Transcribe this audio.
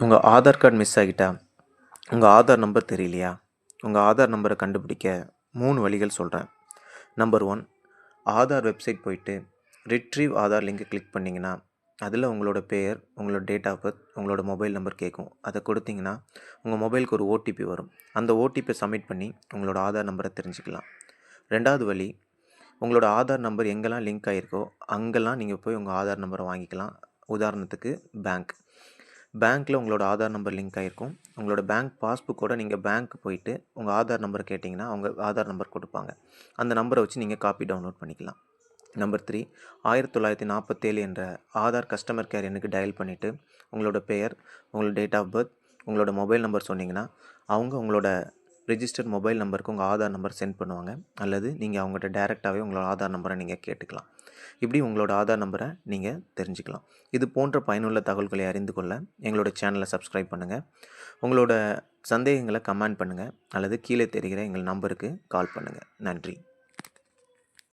உங்கள் Aadhaar card miss ஆகிட்டா, உங்கள் ஆதார் நம்பர் தெரியலையா? உங்கள் ஆதார் நம்பரை கண்டுபிடிக்க 3 வழிகள் சொல்கிறேன். நம்பர் 1, ஆதார் வெப்சைட் போயிட்டு ரிட்ரீவ் ஆதார் லிங்கை கிளிக் பண்ணிங்கன்னா, அதில் உங்களோட பெயர், உங்களோட டேட் ஆஃப் பர்த், உங்களோட மொபைல் நம்பர் கேட்கும். அதை கொடுத்தீங்கன்னா உங்கள் மொபைலுக்கு ஒரு ஓடிபி வரும். அந்த ஓடிபியை சப்மிட் பண்ணி உங்களோட ஆதார் நம்பரை தெரிஞ்சுக்கலாம். 2வது வழி, உங்களோட ஆதார் நம்பர் எங்கெல்லாம் லிங்க் ஆகிருக்கோ அங்கெல்லாம் நீங்கள் போய் உங்கள் ஆதார் நம்பரை வாங்கிக்கலாம். உதாரணத்துக்கு பேங்க்கில் உங்களோட ஆதார் நம்பர் லிங்க் ஆகிருக்கும். உங்களோட பேங்க் பாஸ்புக்கோட நீங்கள் பேங்க் போயிட்டு உங்கள் ஆதார் நம்பர் கேட்டிங்கன்னா அவங்க ஆதார் நம்பர் கொடுப்பாங்க. அந்த நம்பரை வச்சு நீங்கள் காப்பி டவுன்லோட் பண்ணிக்கலாம். நம்பர் 3, 1947 என்ற ஆதார் கஸ்டமர் கேர் எண்ணுக்கு டயல் பண்ணிவிட்டு உங்களோட பெயர், உங்களோட டேட் ஆஃப் பர்த், உங்களோட மொபைல் நம்பர் சொன்னீங்கன்னா அவங்க உங்களோட ரிஜிஸ்டர்ட் மொபைல் நம்பருக்கு உங்கள் ஆதார் நம்பர் சென்ட் பண்ணுவாங்க. அல்லது நீங்கள் அவங்கள்ட்ட டைரெக்டாகவே உங்களோட ஆதார் நம்பரை நீங்கள் கேட்டுக்கலாம். இப்படி உங்களோட ஆதார் நம்பரை நீங்கள் தெரிஞ்சுக்கலாம். இது போன்ற பயனுள்ள தகவல்களை அறிந்து கொள்ள எங்களோட சேனலை சப்ஸ்கிரைப் பண்ணுங்கள். உங்களோட சந்தேகங்களை கமெண்ட் பண்ணுங்கள் அல்லது கீழே தெரிகிற எங்கள் நம்பருக்கு கால் பண்ணுங்கள். நன்றி.